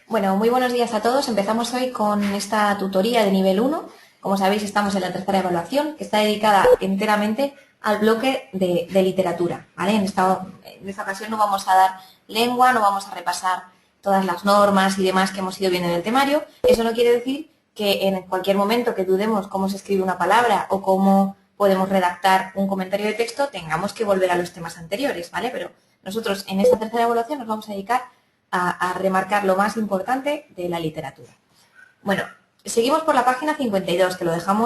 Bueno, muy buenos días a todos. Empezamos hoy con esta tutoría de nivel 1. Como sabéis, estamos en la tercera evaluación, que está dedicada enteramente al bloque de literatura, ¿vale? En esta ocasión no vamos a dar lengua, no vamos a repasar todas las normas y demás que hemos ido viendo en el temario. Eso no quiere decir que en cualquier momento que dudemos cómo se escribe una palabra o cómo podemos redactar un comentario de texto, tengamos que volver a los temas anteriores, ¿vale? Pero nosotros en esta tercera evaluación nos vamos a dedicar a remarcar lo más importante de la literatura. Bueno, seguimos por la página 52,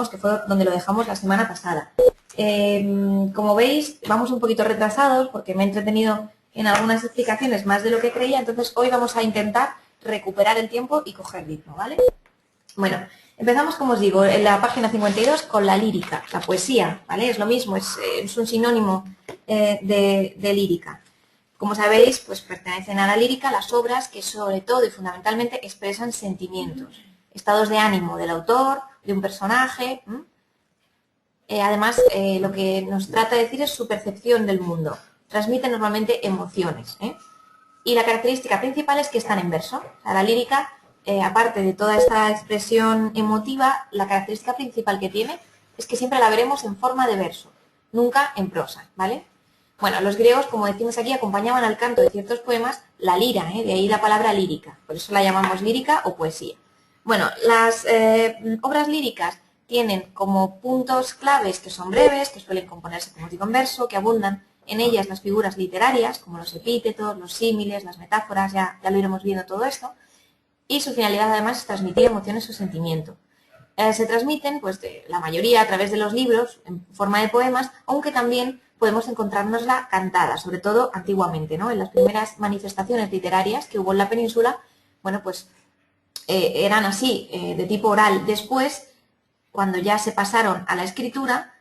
que fue donde lo dejamos la semana pasada. Como veis, vamos un poquito retrasados porque me he entretenido en algunas explicaciones más de lo que creía, entonces hoy vamos a intentar recuperar el tiempo y coger ritmo, ¿vale? Bueno, empezamos, como os digo, en la página 52 con la lírica, la poesía, ¿vale? Es lo mismo, es un sinónimo de lírica. Como sabéis, pues pertenecen a la lírica las obras que sobre todo y fundamentalmente expresan sentimientos, estados de ánimo del autor, de un personaje. Además, lo que nos trata de decir es su percepción del mundo. Transmite normalmente emociones. Y la característica principal es que están en verso. O sea, la lírica, aparte de toda esta expresión emotiva, la característica principal que tiene es que siempre la veremos en forma de verso, nunca en prosa, ¿vale? Bueno, los griegos, como decimos aquí, acompañaban al canto de ciertos poemas la lira, de ahí la palabra lírica, por eso la llamamos lírica o poesía. Bueno, las obras líricas tienen como puntos claves que son breves, que suelen componerse, como digo, en verso, que abundan en ellas las figuras literarias, como los epítetos, los símiles, las metáforas, ya lo iremos viendo todo esto, y su finalidad además es transmitir emociones o sentimiento. Se transmiten, pues, la mayoría a través de los libros, en forma de poemas, aunque también podemos encontrárnosla cantada, sobre todo antiguamente, ¿no? En las primeras manifestaciones literarias que hubo en la península, bueno, pues eran así, de tipo oral. Después, cuando ya se pasaron a la escritura,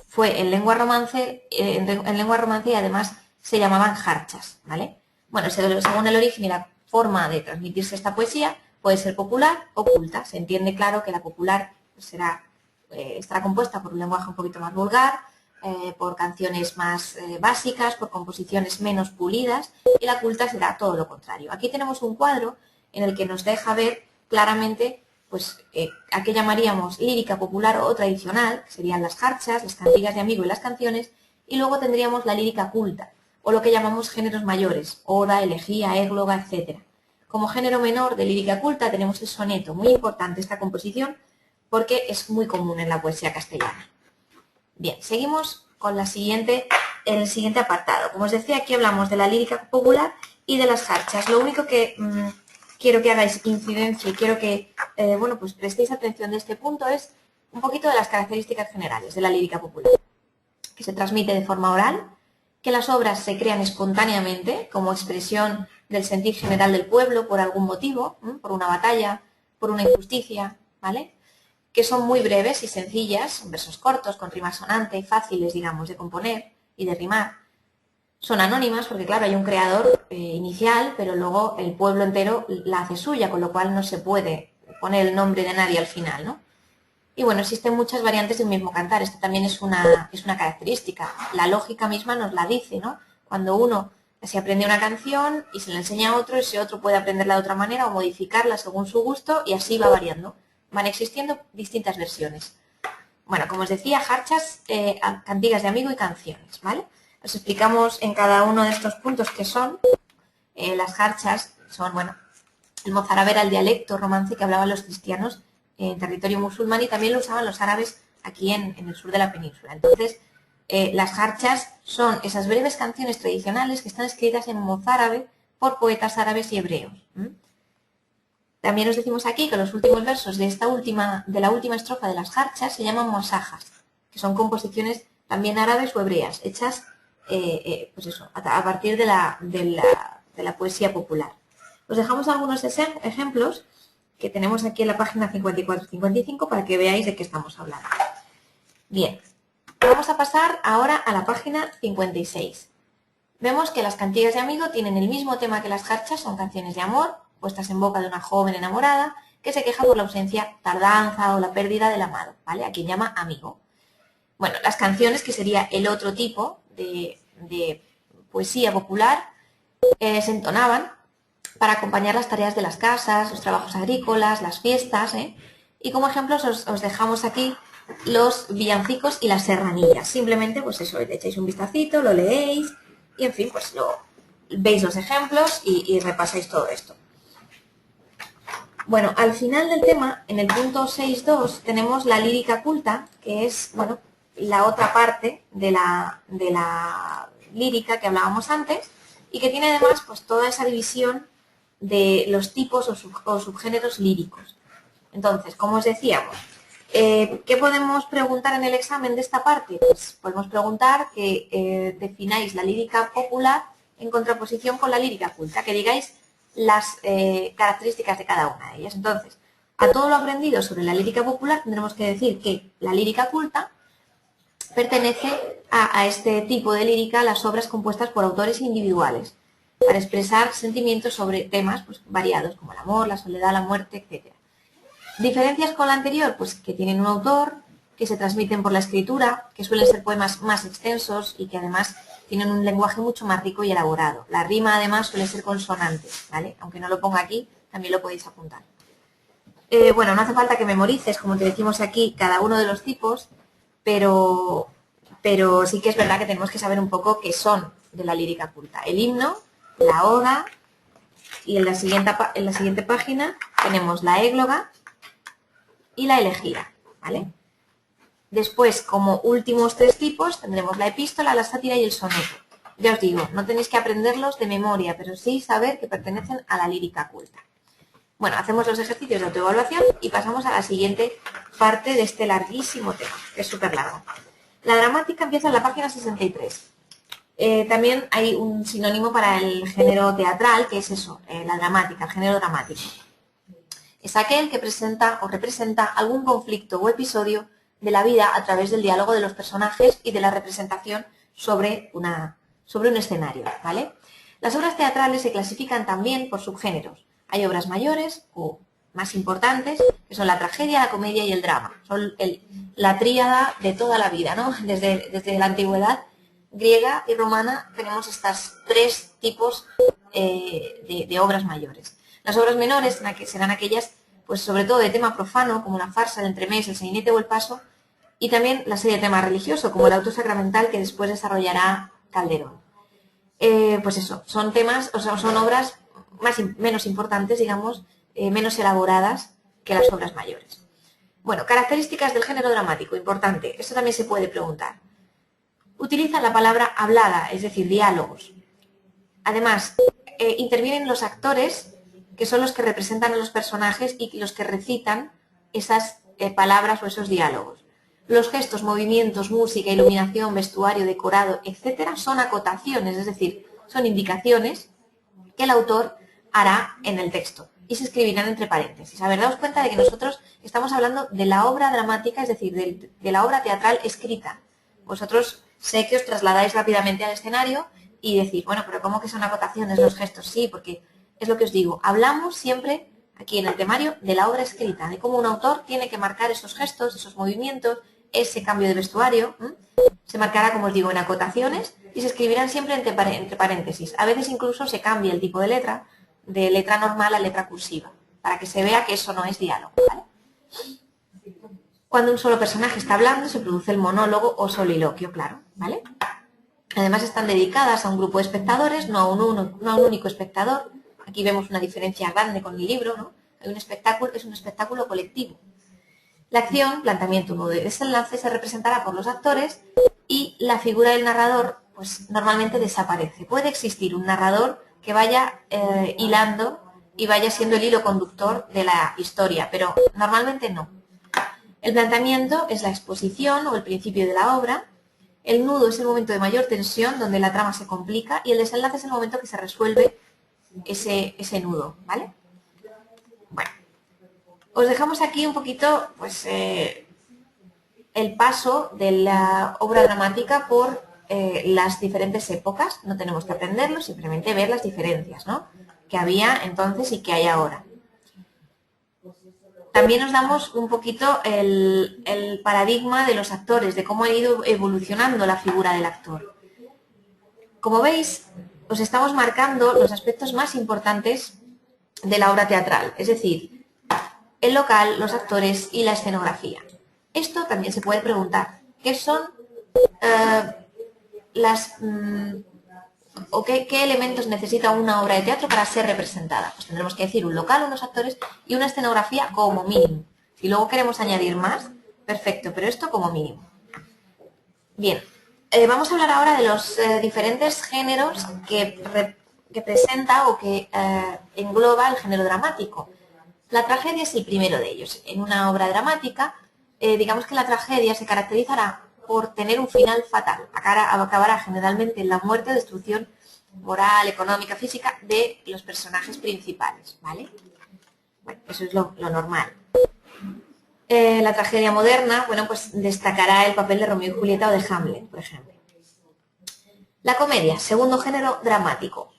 fue en lengua romance, y además se llamaban jarchas, ¿vale? Bueno, según el origen y la forma de transmitirse esta poesía, puede ser popular o culta. Se entiende, claro, que la popular pues, estará compuesta por un lenguaje un poquito más vulgar, por canciones más básicas, por composiciones menos pulidas, y la culta será todo lo contrario. Aquí tenemos un cuadro en el que nos deja ver claramente pues, a qué llamaríamos lírica popular o tradicional, que serían las jarchas, las cantigas de amigo y las canciones, y luego tendríamos la lírica culta, o lo que llamamos géneros mayores, oda, elegía, égloga, etc. Como género menor de lírica culta tenemos el soneto, muy importante esta composición porque es muy común en la poesía castellana. Bien, seguimos con el siguiente apartado. Como os decía, aquí hablamos de la lírica popular y de las jarchas. Lo único que quiero que hagáis incidencia y quiero que pues prestéis atención de este punto es un poquito de las características generales de la lírica popular. Que se transmite de forma oral, que las obras se crean espontáneamente como expresión del sentir general del pueblo por algún motivo, por una batalla, por una injusticia, ¿vale? Que son muy breves y sencillas, son versos cortos, con rima sonante, fáciles, digamos, de componer y de rimar. Son anónimas porque, claro, hay un creador inicial, pero luego el pueblo entero la hace suya, con lo cual no se puede poner el nombre de nadie al final, ¿no? Y bueno, existen muchas variantes de un mismo cantar. Esto también es una característica. La lógica misma nos la dice, ¿no? Cuando uno se aprende una canción y se la enseña a otro, ese otro puede aprenderla de otra manera o modificarla según su gusto y así va variando. Van existiendo distintas versiones. Bueno, como os decía, jarchas, cantigas de amigo y canciones, ¿vale? Os explicamos en cada uno de estos puntos qué son. Las jarchas son, bueno, el mozárabe era el dialecto romance que hablaban los cristianos en territorio musulmán y también lo usaban los árabes aquí en el sur de la península. Entonces, las jarchas son esas breves canciones tradicionales que están escritas en mozárabe por poetas árabes y hebreos. También os decimos aquí que los últimos versos de la última estrofa de las jarchas se llaman muasajas, que son composiciones también árabes o hebreas, hechas pues eso, a partir de la poesía popular. Os dejamos algunos ejemplos que tenemos aquí en la página 54-55 para que veáis de qué estamos hablando. Bien, vamos a pasar ahora a la página 56. Vemos que las cantigas de amigo tienen el mismo tema que las jarchas, son canciones de amor, puestas en boca de una joven enamorada que se queja por la ausencia, tardanza o la pérdida del amado, ¿vale? A quien llama amigo. Bueno, las canciones, que sería el otro tipo de poesía popular, se entonaban para acompañar las tareas de las casas, los trabajos agrícolas, las fiestas, ¿eh? Y como ejemplos os dejamos aquí los villancicos y las serranillas. Simplemente, pues eso, le echáis un vistacito, lo leéis y, en fin, pues veis los ejemplos y repasáis todo esto. Bueno, al final del tema, en el punto 6.2, tenemos la lírica culta, que es, bueno, la otra parte de la lírica que hablábamos antes y que tiene además pues toda esa división de los tipos o subgéneros líricos. Entonces, como os decíamos, ¿qué podemos preguntar en el examen de esta parte? Pues podemos preguntar que defináis la lírica popular en contraposición con la lírica culta, que digáis las características de cada una de ellas. Entonces, a todo lo aprendido sobre la lírica popular tendremos que decir que la lírica culta pertenece a este tipo de lírica las obras compuestas por autores individuales para expresar sentimientos sobre temas pues, variados como el amor, la soledad, la muerte, etc. Diferencias con la anterior, pues que tienen un autor, que se transmiten por la escritura, que suelen ser poemas más extensos y que además tienen un lenguaje mucho más rico y elaborado. La rima además suele ser consonante, ¿vale? Aunque no lo ponga aquí, también lo podéis apuntar. Bueno, no hace falta que memorices, como te decimos aquí, cada uno de los tipos, pero sí que es verdad que tenemos que saber un poco qué son de la lírica culta. El himno, la oda y en la siguiente página tenemos la égloga y la elegía, ¿vale? Después, como últimos tres tipos, tendremos la epístola, la sátira y el soneto. Ya os digo, no tenéis que aprenderlos de memoria, pero sí saber que pertenecen a la lírica culta. Bueno, hacemos los ejercicios de autoevaluación y pasamos a la siguiente parte de este larguísimo tema, que es súper largo. La dramática empieza en la página 63. También hay un sinónimo para el género teatral, que es eso, la dramática, el género dramático. Es aquel que presenta o representa algún conflicto o episodio de la vida a través del diálogo de los personajes y de la representación sobre un escenario, ¿vale? Las obras teatrales se clasifican también por subgéneros. Hay obras mayores o más importantes, que son la tragedia, la comedia y el drama. Son la tríada de toda la vida, ¿no? Desde la antigüedad griega y romana tenemos estos tres tipos de obras mayores. Las obras menores serán aquellas, pues sobre todo de tema profano, como la farsa, el entremés, el sainete o el paso, y también la serie de tema religioso, como el auto sacramental que después desarrollará Calderón. Pues eso, son temas, o sea, son obras menos importantes, digamos, menos elaboradas que las obras mayores. Bueno, características del género dramático, importante, esto también se puede preguntar. Utiliza la palabra hablada, es decir, diálogos. Además, intervienen los actores, que son los que representan a los personajes y los que recitan esas palabras o esos diálogos. Los gestos, movimientos, música, iluminación, vestuario, decorado, etcétera, son acotaciones, es decir, son indicaciones que el autor hará en el texto y se escribirán entre paréntesis. A ver, daos cuenta de que nosotros estamos hablando de la obra dramática, es decir, de la obra teatral escrita. Vosotros sé que os trasladáis rápidamente al escenario y decís, bueno, pero ¿cómo que son acotaciones los gestos? Sí, porque es lo que os digo, hablamos siempre aquí en el temario de la obra escrita, de cómo un autor tiene que marcar esos gestos, esos movimientos, ese cambio de vestuario, se marcará, como os digo, en acotaciones y se escribirán siempre entre paréntesis. A veces incluso se cambia el tipo de letra normal a letra cursiva, para que se vea que eso no es diálogo, ¿vale? Cuando un solo personaje está hablando, se produce el monólogo o soliloquio, claro, ¿vale? Además están dedicadas a un grupo de espectadores, no a un único espectador. Aquí vemos una diferencia grande con el libro, ¿no? Es un espectáculo colectivo. La acción, planteamiento, nudo y desenlace se representará por los actores y la figura del narrador pues normalmente desaparece. Puede existir un narrador que vaya hilando y vaya siendo el hilo conductor de la historia, pero normalmente no. El planteamiento es la exposición o el principio de la obra, el nudo es el momento de mayor tensión donde la trama se complica y el desenlace es el momento que se resuelve ese nudo, ¿vale? Bueno. Os dejamos aquí un poquito, pues, el paso de la obra dramática por las diferentes épocas. No tenemos que aprenderlo, simplemente ver las diferencias, ¿no? Que había entonces y que hay ahora. También nos damos un poquito el paradigma de los actores, de cómo ha ido evolucionando la figura del actor. Como veis, os estamos marcando los aspectos más importantes de la obra teatral, es decir, el local, los actores y la escenografía. Esto también se puede preguntar, ¿qué son qué elementos necesita una obra de teatro para ser representada? Pues tendremos que decir un local, unos actores y una escenografía como mínimo. Si luego queremos añadir más, perfecto, pero esto como mínimo. Bien, vamos a hablar ahora de los diferentes géneros que presenta o que engloba el género dramático. La tragedia es el primero de ellos. En una obra dramática, digamos que la tragedia se caracterizará por tener un final fatal. Acabará generalmente en la muerte o destrucción moral, económica, física de los personajes principales, ¿vale? Bueno, eso es lo normal. La tragedia moderna, bueno, pues destacará el papel de Romeo y Julieta o de Hamlet, por ejemplo. La comedia, segundo género dramático.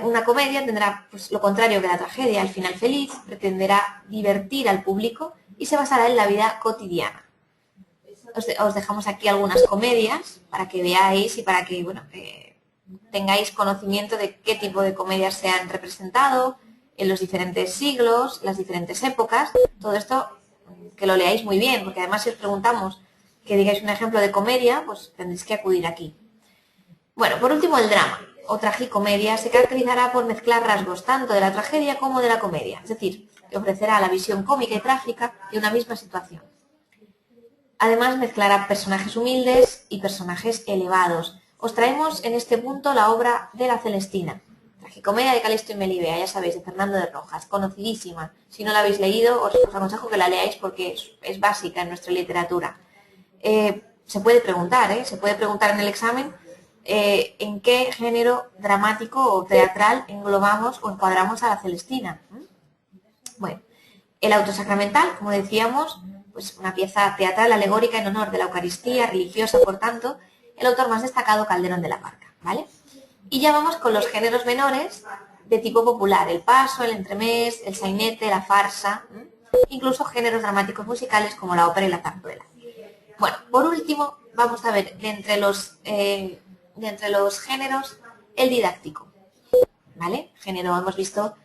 Una comedia tendrá pues, lo contrario que la tragedia, el final feliz, pretenderá divertir al público y se basará en la vida cotidiana. Os dejamos aquí algunas comedias para que veáis y para que bueno, tengáis conocimiento de qué tipo de comedias se han representado en los diferentes siglos, las diferentes épocas. Todo esto que lo leáis muy bien, porque además si os preguntamos que digáis un ejemplo de comedia, pues tendréis que acudir aquí. Bueno, por último el drama o tragicomedia se caracterizará por mezclar rasgos tanto de la tragedia como de la comedia, es decir, que ofrecerá la visión cómica y trágica de una misma situación. Además mezclará personajes humildes y personajes elevados. Os traemos en este punto la obra de La Celestina, tragicomedia de Calisto y Melibea, ya sabéis, de Fernando de Rojas, conocidísima. Si no la habéis leído, os aconsejo que la leáis porque es básica en nuestra literatura. Se puede preguntar en el examen en qué género dramático o teatral englobamos o encuadramos a La Celestina. Bueno, el auto sacramental, como decíamos, pues una pieza teatral alegórica en honor de la Eucaristía, religiosa, por tanto, el autor más destacado, Calderón de la Barca, ¿vale? Y ya vamos con los géneros menores de tipo popular, el paso, el entremés, el sainete, la farsa, incluso géneros dramáticos musicales como la ópera y la zarzuela. Bueno, por último, vamos a ver de entre los géneros el didáctico, ¿vale? Género, hemos visto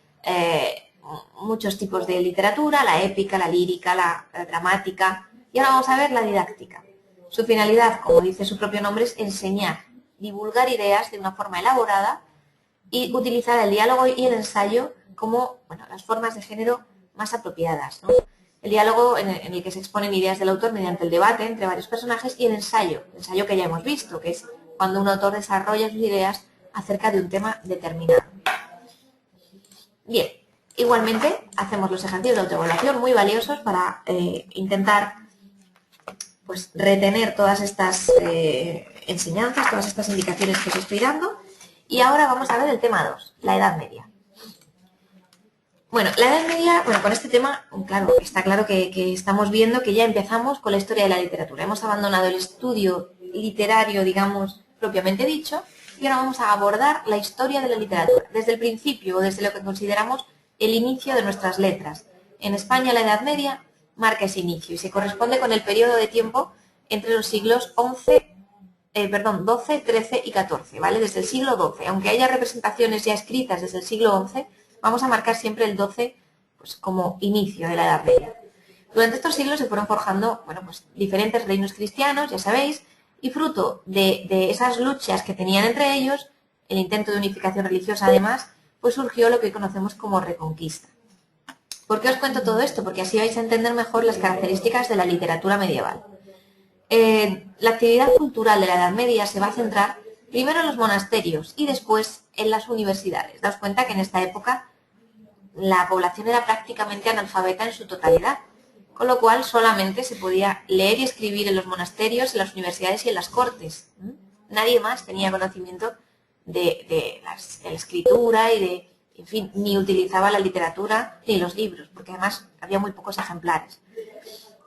muchos tipos de literatura, la épica, la lírica, la dramática, y ahora vamos a ver la didáctica. Su finalidad, como dice su propio nombre, es enseñar, divulgar ideas de una forma elaborada y utilizar el diálogo y el ensayo como las formas de género más apropiadas, ¿no? El diálogo en el que se exponen ideas del autor mediante el debate entre varios personajes y el ensayo que ya hemos visto, que es cuando un autor desarrolla sus ideas acerca de un tema determinado. Bien, igualmente hacemos los ejercicios de autoevaluación muy valiosos para intentar pues, retener todas estas enseñanzas, todas estas indicaciones que os estoy dando. Y ahora vamos a ver el tema 2, la Edad Media. Bueno, la Edad Media, con este tema, claro, está claro que estamos viendo que ya empezamos con la historia de la literatura. Hemos abandonado el estudio literario, digamos, propiamente dicho, y ahora vamos a abordar la historia de la literatura, desde el principio o desde lo que consideramos el inicio de nuestras letras. En España la Edad Media marca ese inicio y se corresponde con el periodo de tiempo entre los siglos XII, XII, XIII y XIV, ¿vale? Desde el siglo XII, aunque haya representaciones ya escritas desde el siglo XI, vamos a marcar siempre el XII pues, como inicio de la Edad Media. Durante estos siglos se fueron forjando pues, diferentes reinos cristianos, ya sabéis, y fruto de esas luchas que tenían entre ellos, el intento de unificación religiosa además, pues surgió lo que hoy conocemos como Reconquista. ¿Por qué os cuento todo esto? Porque así vais a entender mejor las características de la literatura medieval. La actividad cultural de la Edad Media se va a centrar primero en los monasterios y después en las universidades. Daos cuenta que en esta época la población era prácticamente analfabeta en su totalidad, con lo cual solamente se podía leer y escribir en los monasterios, en las universidades y en las cortes. Nadie más tenía conocimiento de la escritura y en fin, ni utilizaba la literatura ni los libros, porque además había muy pocos ejemplares.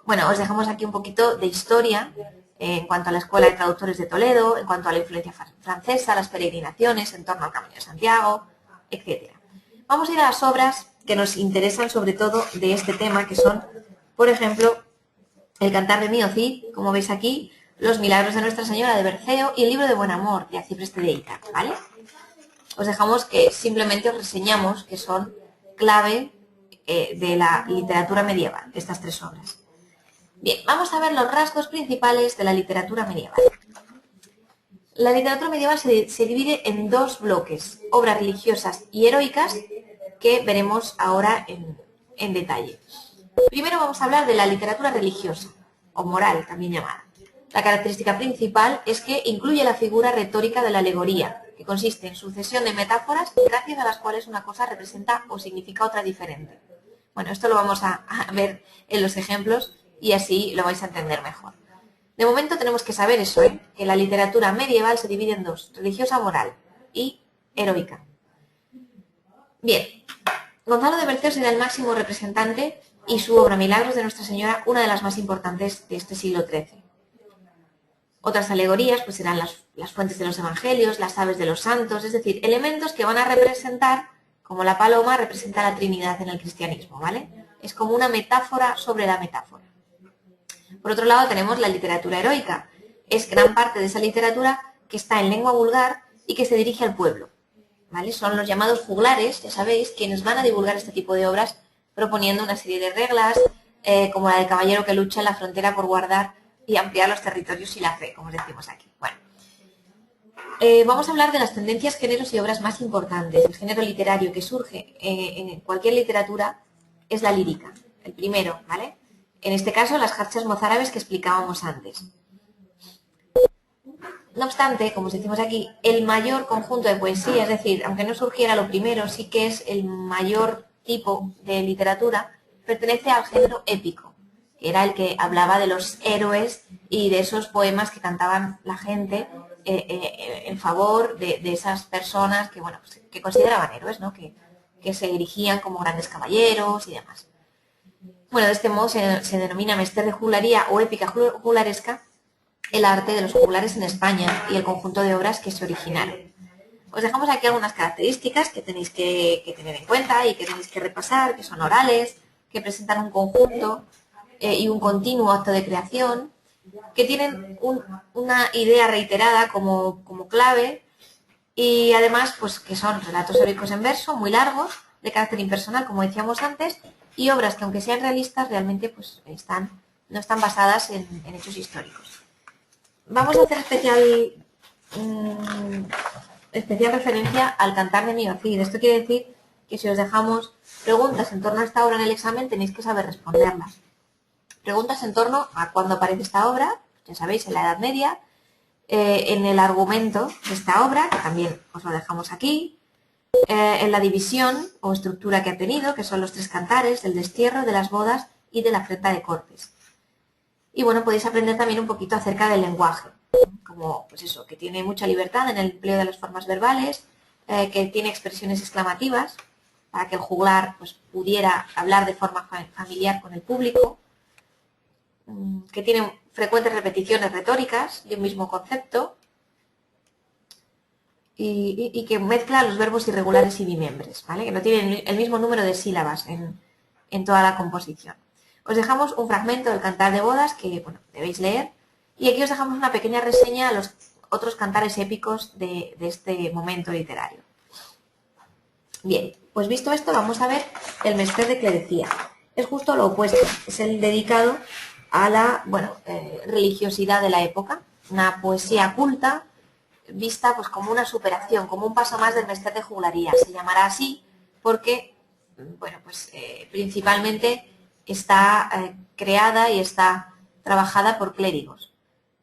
Bueno, os dejamos aquí un poquito de historia en cuanto a la Escuela de Traductores de Toledo, en cuanto a la influencia francesa, las peregrinaciones en torno al Camino de Santiago, etc. Vamos a ir a las obras que nos interesan sobre todo de este tema, que son, por ejemplo, el Cantar de Mío Cid, como veis aquí, Los Milagros de Nuestra Señora de Berceo y el Libro de Buen Amor de Acipreste de Ítaca, ¿vale? Os dejamos que simplemente os reseñamos que son clave de la literatura medieval, de estas tres obras. Bien, vamos a ver los rasgos principales de la literatura medieval. La literatura medieval se divide en dos bloques, obras religiosas y heroicas, que veremos ahora en detalle. Primero vamos a hablar de la literatura religiosa, o moral también llamada. La característica principal es que incluye la figura retórica de la alegoría, que consiste en sucesión de metáforas gracias a las cuales una cosa representa o significa otra diferente. Bueno, esto lo vamos a ver en los ejemplos y así lo vais a entender mejor. De momento tenemos que saber eso, que la literatura medieval se divide en dos, religiosa moral y heroica. Bien, Gonzalo de Berceo será el máximo representante y su obra Milagros de Nuestra Señora una de las más importantes de este siglo XIII. Otras alegorías pues serán las fuentes de los evangelios, las aves de los santos, es decir, elementos que van a representar, como la paloma representa la Trinidad en el cristianismo, ¿vale? Es como una metáfora sobre la metáfora. Por otro lado tenemos la literatura heroica. Es gran parte de esa literatura que está en lengua vulgar y que se dirige al pueblo, ¿vale? Son los llamados juglares, ya sabéis, quienes van a divulgar este tipo de obras proponiendo una serie de reglas, como la del caballero que lucha en la frontera por guardar y ampliar los territorios y la fe, como decimos aquí. Bueno, vamos a hablar de las tendencias, géneros y obras más importantes. El género literario que surge en cualquier literatura es la lírica, el primero, ¿vale? En este caso, las jarchas mozárabes que explicábamos antes. No obstante, como os decimos aquí, el mayor conjunto de poesía, es decir, aunque no surgiera lo primero, sí que es el mayor tipo de literatura, pertenece al género épico, que era el que hablaba de los héroes y de esos poemas que cantaban la gente en favor de esas personas que, bueno, pues, que consideraban héroes, ¿no? Que se erigían como grandes caballeros y demás. Bueno, de este modo se denomina mester de juglaría o épica juglaresca el arte de los juglares en España y el conjunto de obras que se originaron. Os dejamos aquí algunas características que tenéis que tener en cuenta y que tenéis que repasar, que son orales, que presentan un conjunto y un continuo acto de creación, que tienen una idea reiterada como clave y además pues que son relatos heroicos en verso, muy largos, de carácter impersonal, como decíamos antes, y obras que aunque sean realistas realmente pues no están basadas en hechos históricos. Vamos a hacer especial referencia al Cantar de Mío Cid. Esto quiere decir que si os dejamos preguntas en torno a esta obra en el examen tenéis que saber responderlas. Preguntas en torno a cuándo aparece esta obra, ya sabéis, en la Edad Media, en el argumento de esta obra, que también os lo dejamos aquí, en la división o estructura que ha tenido, que son los tres cantares, del destierro, de las bodas y de la afrenta de cortes. Y bueno, podéis aprender también un poquito acerca del lenguaje, como pues eso, que tiene mucha libertad en el empleo de las formas verbales, que tiene expresiones exclamativas, para que el juglar pues, pudiera hablar de forma familiar con el público, que tiene frecuentes repeticiones retóricas de un mismo concepto y que mezcla los verbos irregulares y bimembres, ¿vale? Que no tienen el mismo número de sílabas en toda la composición. Os dejamos un fragmento del Cantar de Bodas que, bueno, debéis leer y aquí os dejamos una pequeña reseña a los otros cantares épicos de este momento literario. Bien, pues visto esto vamos a ver el Mester de Clerecía. Es justo lo opuesto, es el dedicado a la religiosidad de la época, una poesía culta vista pues como una superación, como un paso más del Mester de Juglaría. Se llamará así porque, bueno, pues principalmente está creada y está trabajada por clérigos.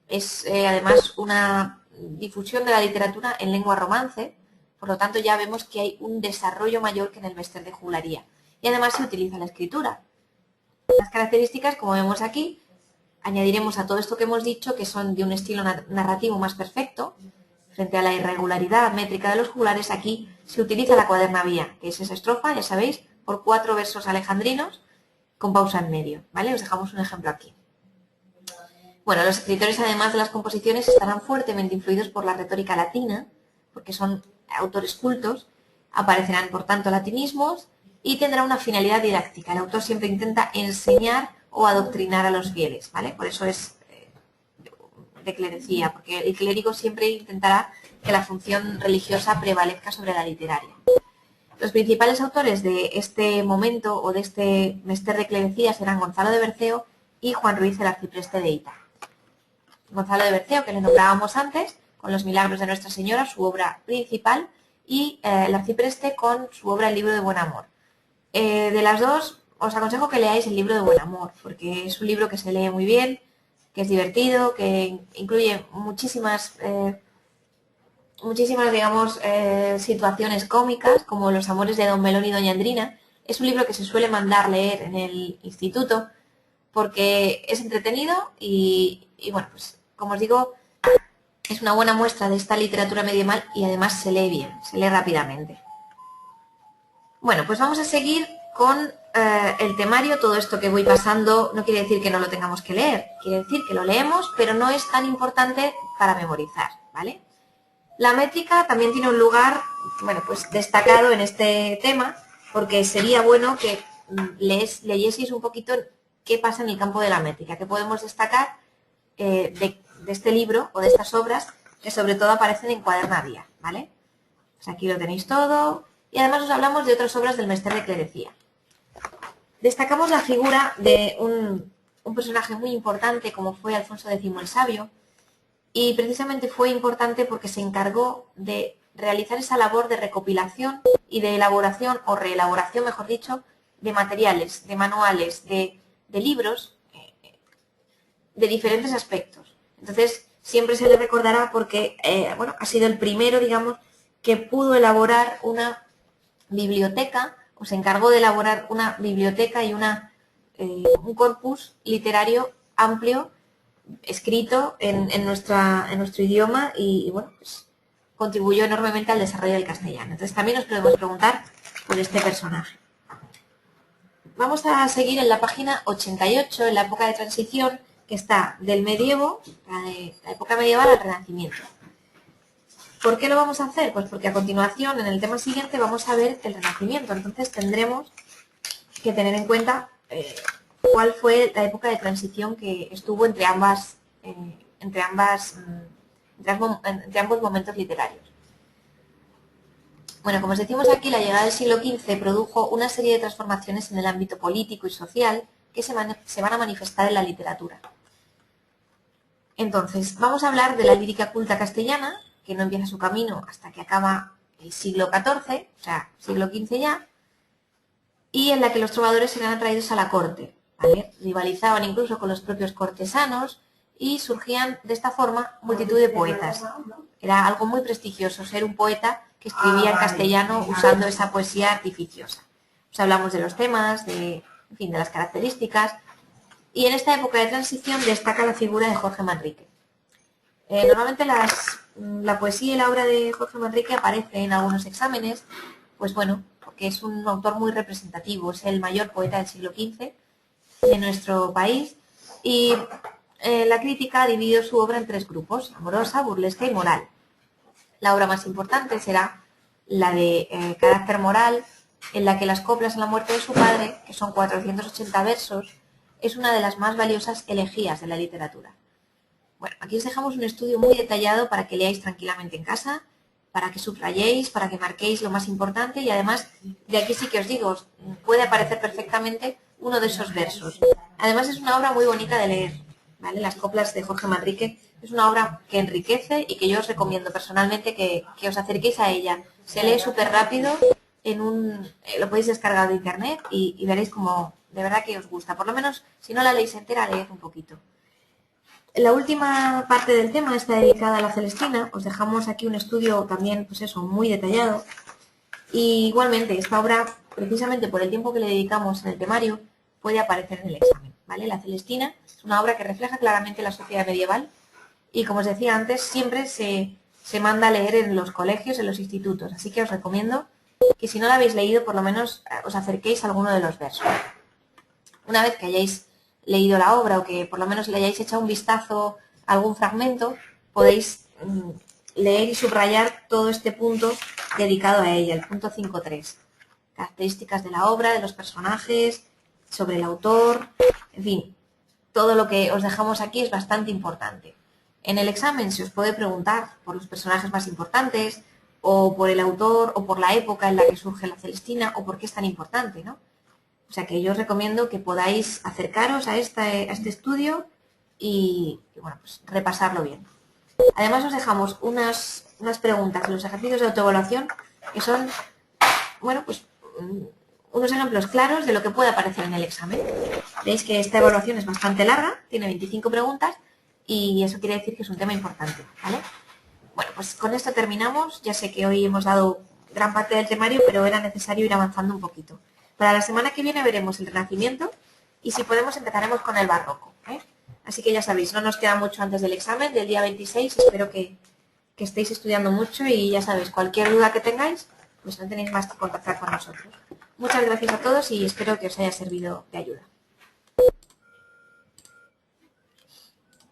Es además una difusión de la literatura en lengua romance, por lo tanto ya vemos que hay un desarrollo mayor que en el Mester de Juglaría. Y además se utiliza la escritura. Las características, como vemos aquí, añadiremos a todo esto que hemos dicho que son de un estilo narrativo más perfecto. Frente a la irregularidad métrica de los juglares, aquí se utiliza la cuadernavía, que es esa estrofa, ya sabéis, por 4 versos alejandrinos con pausa en medio, ¿vale? Os dejamos un ejemplo aquí. Bueno, los escritores, además de las composiciones, estarán fuertemente influidos por la retórica latina, porque son autores cultos, aparecerán, por tanto, latinismos y tendrá una finalidad didáctica. El autor siempre intenta enseñar o adoctrinar a los fieles, ¿vale? Por eso es de clerecía, porque el clérigo siempre intentará que la función religiosa prevalezca sobre la literaria. Los principales autores de este momento o de este Mester de Clerecías eran Gonzalo de Berceo y Juan Ruiz el Arcipreste de Hita. Gonzalo de Berceo, que le nombrábamos antes, con los milagros de Nuestra Señora, su obra principal, y el Arcipreste con su obra El libro de buen amor. De las dos, os aconsejo que leáis el libro de buen amor, porque es un libro que se lee muy bien, que es divertido, que incluye muchísimas digamos, situaciones cómicas, como Los amores de Don Melón y Doña Andrina. Es un libro que se suele mandar leer en el instituto porque es entretenido y bueno, pues como os digo, es una buena muestra de esta literatura medieval y además se lee bien, se lee rápidamente. Bueno, pues vamos a seguir con el temario. Todo esto que voy pasando no quiere decir que no lo tengamos que leer, quiere decir que lo leemos, pero no es tan importante para memorizar, ¿vale? La métrica también tiene un lugar, bueno, pues destacado en este tema, porque sería bueno que leyeseis un poquito qué pasa en el campo de la métrica, qué podemos destacar de este libro o de estas obras que sobre todo aparecen en Cuadernaria, ¿vale? Pues aquí lo tenéis todo y además os hablamos de otras obras del Mester de Clerecía. Destacamos la figura de un personaje muy importante como fue Alfonso X el Sabio. Y precisamente fue importante porque se encargó de realizar esa labor de recopilación y de elaboración, o reelaboración, mejor dicho, de materiales, de manuales, de libros de diferentes aspectos. Entonces, siempre se le recordará porque, bueno, ha sido el primero, digamos, que pudo elaborar una biblioteca, o se encargó de elaborar una biblioteca y un corpus literario amplio escrito en nuestro idioma y bueno, pues contribuyó enormemente al desarrollo del castellano. Entonces también nos podemos preguntar por este personaje. Vamos a seguir en la página 88, en la época de transición, que está del medievo, la época medieval al Renacimiento. ¿Por qué lo vamos a hacer? Pues porque a continuación, en el tema siguiente, vamos a ver el Renacimiento. Entonces tendremos que tener en cuenta cuál fue la época de transición que estuvo entre ambos momentos literarios. Bueno, como os decimos aquí, la llegada del siglo XV produjo una serie de transformaciones en el ámbito político y social que se van a manifestar en la literatura. Entonces, vamos a hablar de la lírica culta castellana, que no empieza su camino hasta que acaba el siglo XIV, o sea, siglo XV ya, y en la que los trovadores eran atraídos a la corte, ¿vale? Rivalizaban incluso con los propios cortesanos y surgían de esta forma multitud de poetas. Era algo muy prestigioso ser un poeta que escribía en castellano usando esa poesía artificiosa. Os hablamos de los temas, en fin, de las características, y en esta época de transición destaca la figura de Jorge Manrique. Normalmente la poesía y la obra de Jorge Manrique aparece en algunos exámenes, pues bueno, porque es un autor muy representativo, es el mayor poeta del siglo XV de nuestro país y la crítica ha dividido su obra en tres grupos: amorosa, burlesca y moral. La obra más importante será la de carácter moral, en la que las coplas a la muerte de su padre, que son 480 versos, es una de las más valiosas elegías de la literatura. Bueno, aquí os dejamos un estudio muy detallado para que leáis tranquilamente en casa, para que subrayéis, para que marquéis lo más importante y además de aquí sí que os digo, puede aparecer perfectamente uno de esos versos. Además es una obra muy bonita de leer, ¿vale? Las coplas de Jorge Manrique es una obra que enriquece y que yo os recomiendo personalmente que os acerquéis a ella. Se lee súper rápido, lo podéis descargar de internet y veréis como de verdad que os gusta. Por lo menos si no la leéis entera, leed un poquito. La última parte del tema está dedicada a la Celestina. Os dejamos aquí un estudio también, pues eso, muy detallado. Y igualmente, esta obra, precisamente por el tiempo que le dedicamos en el temario, puede aparecer en el examen, ¿vale? La Celestina es una obra que refleja claramente la sociedad medieval y, como os decía antes, siempre se manda a leer en los colegios, en los institutos. Así que os recomiendo que si no la habéis leído, por lo menos os acerquéis a alguno de los versos. Una vez que hayáis leído la obra o que por lo menos le hayáis echado un vistazo a algún fragmento, podéis leer y subrayar todo este punto dedicado a ella, el punto 5.3. Características de la obra, de los personajes, sobre el autor, en fin, todo lo que os dejamos aquí es bastante importante. En el examen se os puede preguntar por los personajes más importantes, o por el autor, o por la época en la que surge la Celestina, o por qué es tan importante, ¿no? O sea que yo os recomiendo que podáis acercaros a este estudio y, bueno, pues repasarlo bien. Además os dejamos unas preguntas en los ejercicios de autoevaluación que son, bueno, pues unos ejemplos claros de lo que puede aparecer en el examen. Veis que esta evaluación es bastante larga, tiene 25 preguntas y eso quiere decir que es un tema importante, ¿vale? Bueno, pues con esto terminamos. Ya sé que hoy hemos dado gran parte del temario, pero era necesario ir avanzando un poquito. Para la semana que viene veremos el Renacimiento y si podemos empezaremos con el Barroco, ¿eh? Así que ya sabéis, no nos queda mucho antes del examen del día 26. Espero que estéis estudiando mucho y ya sabéis, cualquier duda que tengáis, pues no tenéis más que contactar con nosotros. Muchas gracias a todos y espero que os haya servido de ayuda.